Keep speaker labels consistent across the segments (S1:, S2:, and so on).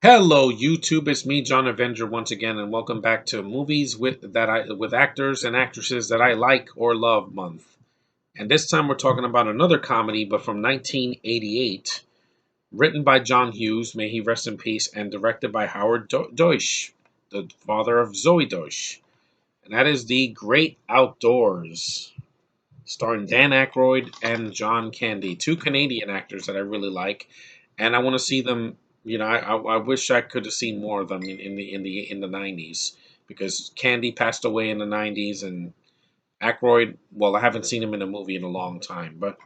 S1: Hello, YouTube. It's me, John Avenger, once again, and welcome back to movies with actors and actresses that I like or love month. And this time we're talking about another comedy, but from 1988, written by John Hughes, may he rest in peace, and directed by Howard Deutsch, the father of Zoe Deutsch, and that is The Great Outdoors, starring Dan Akroyd and John Candy, two Canadian actors that I really like, and I want to see them. I wish I could have seen more of them in the '90s because Candy passed away in the '90s, and Akroyd. Well, I haven't seen him in a movie in a long time, but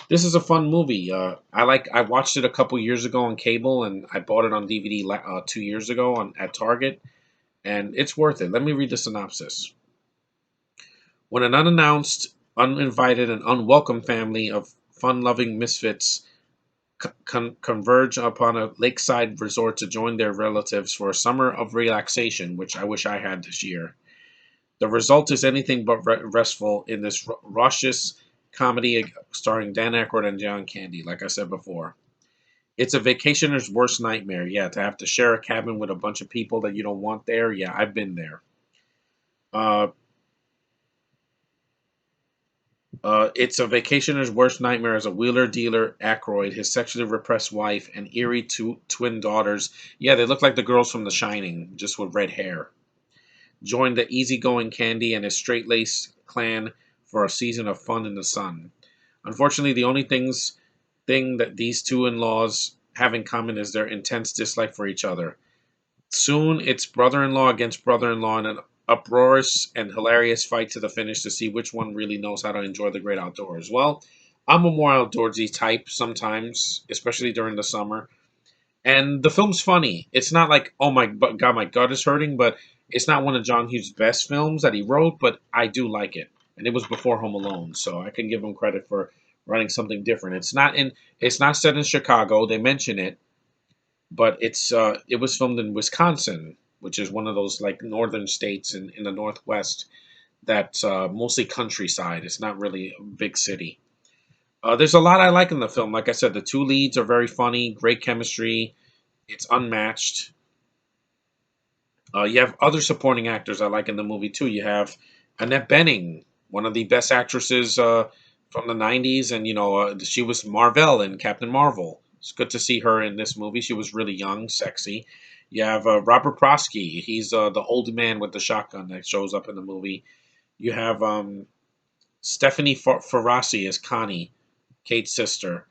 S1: this is a fun movie. I watched it a couple years ago on cable, and I bought it on DVD 2 years ago at Target, and it's worth it. Let me read the synopsis. When an unannounced, uninvited, and unwelcome family of fun loving misfits converge upon a lakeside resort to join their relatives for a summer of relaxation, which I wish I had this year, the result is anything but restful in this raucous comedy starring Dan Aykroyd and John Candy, like I said before. It's a vacationer's worst nightmare. Yeah, to have to share a cabin with a bunch of people that you don't want there. Yeah, I've been there. Uh, it's a vacationer's worst nightmare as a wheeler dealer, Aykroyd, his sexually repressed wife, and eerie twin daughters. Yeah, they look like the girls from The Shining, just with red hair. Join the easygoing Candy and his straight laced clan for a season of fun in the sun. Unfortunately, the only thing that these two in laws have in common is their intense dislike for each other. Soon, it's brother in law against brother in law in an uproarious and hilarious fight to the finish to see which one really knows how to enjoy the great outdoors. Well, I'm a more outdoorsy type sometimes, especially during the summer. And the film's funny. It's not like, oh my god, my gut is hurting, but it's not one of John Hughes' best films that he wrote, but I do like it. And it was before Home Alone, so I can give him credit for writing something different. It's not set in Chicago. They mention it, but it was filmed in Wisconsin, which is one of those like northern states in the Northwest that's mostly countryside. It's not really a big city. There's a lot I like in the film. Like I said, the two leads are very funny, great chemistry. It's unmatched. You have other supporting actors I like in the movie too. You have Annette Benning, one of the best actresses from the '90s, and she was Marvel in Captain Marvel. It's good to see her in this movie. She was really young, sexy. You have Robert Prosky. He's the old man with the shotgun that shows up in the movie. You have Stephanie Ferrasi as Connie, Kate's sister.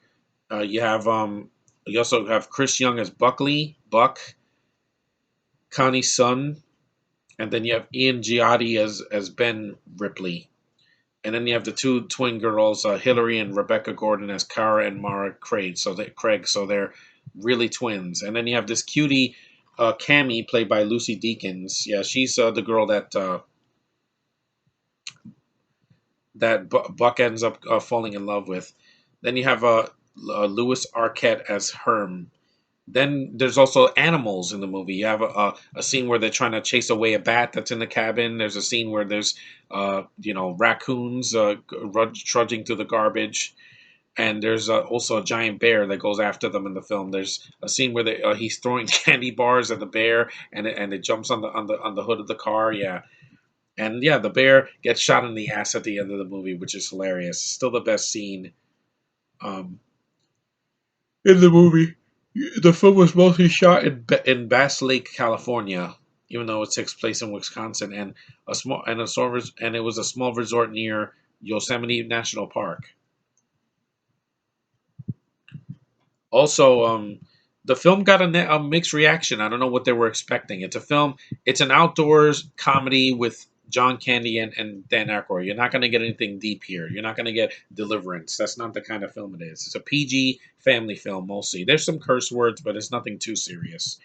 S1: You also have Chris Young as Buck, Connie's son, and then you have Ian Giotti as Ben Ripley, and then you have the two twin girls, Hillary and Rebecca Gordon as Cara and Mara Craig, so they're really twins. And then you have this cutie, Cammy, played by Lucy Deakins. Yeah, she's the girl that Buck ends up falling in love with. Then you have Louis Arquette as Herm. Then there's also animals in the movie. You have a scene where they're trying to chase away a bat that's in the cabin. There's a scene where there's raccoons trudging through the garbage, and there's also a giant bear that goes after them in the film. There's a scene where he's throwing candy bars at the bear, and it jumps on the hood of the car. Yeah, and yeah, the bear gets shot in the ass at the end of the movie, which is hilarious. Still the best scene. Um, in the movie. The film was mostly shot in Bass Lake, California, even though it takes place in Wisconsin, and it was a small resort near Yosemite National Park. Also, the film got a mixed reaction. I don't know what they were expecting. It's an outdoors comedy with John Candy and Dan Aykroyd. You're not going to get anything deep here. You're not going to get Deliverance. That's not the kind of film it is. It's a PG family film mostly. There's some curse words, but it's nothing too serious.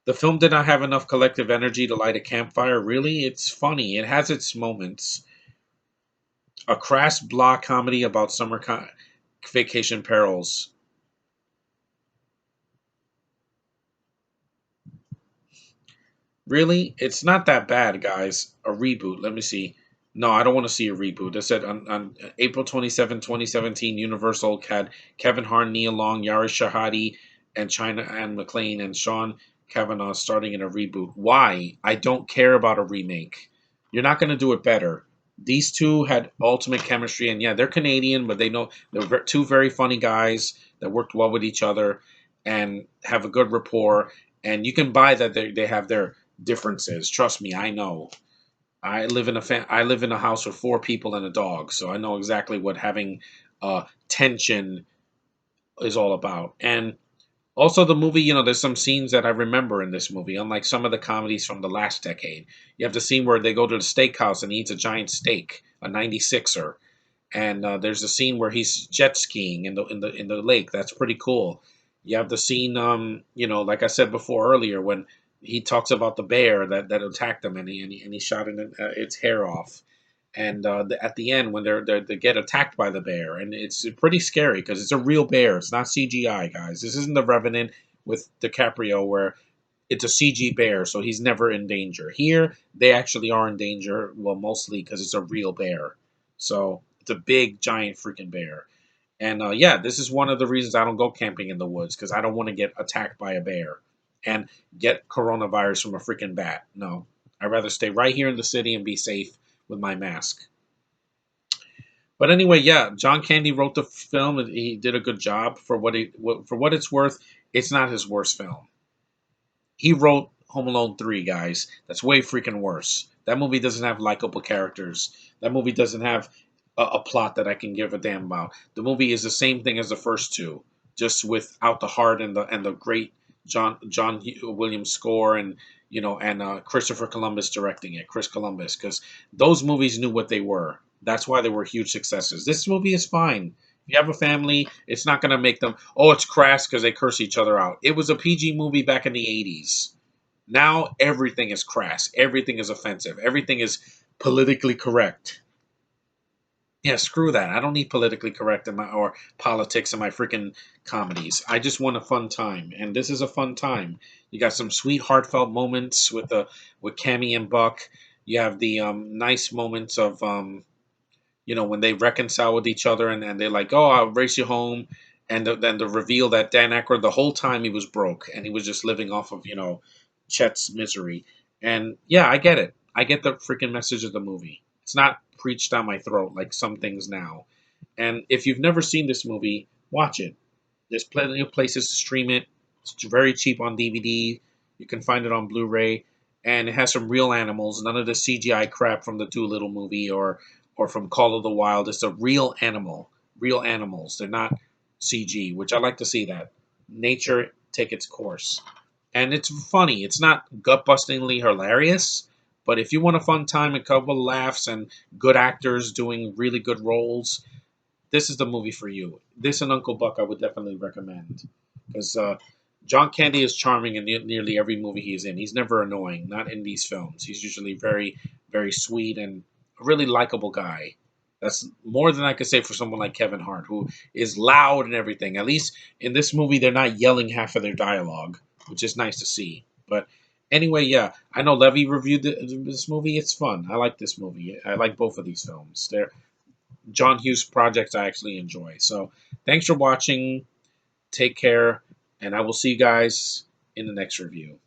S1: The film did not have enough collective energy to light a campfire. Really, it's funny. It has its moments. A crass blah comedy about vacation perils. Really? It's not that bad, guys. A reboot. Let me see. No, I don't want to see a reboot. They said on April 27, 2017, Universal had Kevin Hart, Nia Long, Yara Shahadi, and China and McClane and Sean Kavanaugh starting in a reboot. Why? I don't care about a remake. You're not going to do it better. These two had ultimate chemistry, and yeah, they're Canadian, but they know they're two very funny guys that worked well with each other and have a good rapport. And you can buy that they have their differences. Trust me, I know. I live in a house with four people and a dog, so I know exactly what having tension is all about. And also, the movie, there's some scenes that I remember in this movie, unlike some of the comedies from the last decade. You have the scene where they go to the steakhouse and he eats a giant steak, a 96er, and there's a scene where he's jet skiing in the lake. That's pretty cool. You have the scene, like I said before earlier, when he talks about the bear that attacked him and he shot its hair off. And at the end, when they get attacked by the bear, and it's pretty scary because it's a real bear. It's not CGI, guys. This isn't the Revenant with DiCaprio where it's a CG bear, so he's never in danger. Here, they actually are in danger. Well, mostly because it's a real bear. So it's a big, giant freaking bear. And yeah, this is one of the reasons I don't go camping in the woods because I don't want to get attacked by a bear and get coronavirus from a freaking bat. No, I'd rather stay right here in the city and be safe with my mask. But anyway, yeah, John Candy wrote the film and he did a good job for what it's worth. It's not his worst film. He wrote Home Alone 3, guys. That's way freaking worse. That movie doesn't have likable characters. That movie doesn't have a plot that I can give a damn about. The movie is the same thing as the first two, just without the heart and the great John Williams score and Christopher Columbus directing it, Chris Columbus, because those movies knew what they were. That's why they were huge successes. This movie is fine. If you have a family, it's not going to make them, oh, it's crass because they curse each other out. It was a PG movie back in the 80s. Now everything is crass. Everything is offensive. Everything is politically correct. Yeah, screw that. I don't need politically correct or politics in my freaking comedies. I just want a fun time, and this is a fun time. You got some sweet, heartfelt moments with Cammy and Buck. You have the nice moments of when they reconcile with each other and they're like, "Oh, I'll race you home," and then the reveal that Dan Aykroyd the whole time he was broke and he was just living off of Chet's misery. And yeah, I get it. I get the freaking message of the movie. It's not preached down my throat like some things now. And if you've never seen this movie, watch it. There's plenty of places to stream it. It's very cheap on DVD. You can find it on Blu-ray, and it has some real animals. None of the CGI crap from the Doolittle movie or from Call of the Wild. It's a real animal, real animals. They're not CG, which I like to see that. Nature take its course. And it's funny. It's not gut-bustingly hilarious, but if you want a fun time, a couple of laughs, and good actors doing really good roles, this is the movie for you. This and Uncle Buck I would definitely recommend because John Candy is charming in nearly every movie he's in. He's never annoying, not in these films. He's usually very, very sweet and a really likable guy. That's more than I could say for someone like Kevin Hart, who is loud and everything. At least in this movie, they're not yelling half of their dialogue, which is nice to see. But anyway, yeah, I know Levy reviewed this movie. It's fun. I like this movie. I like both of these films. They're John Hughes projects I actually enjoy. So thanks for watching. Take care, and I will see you guys in the next review.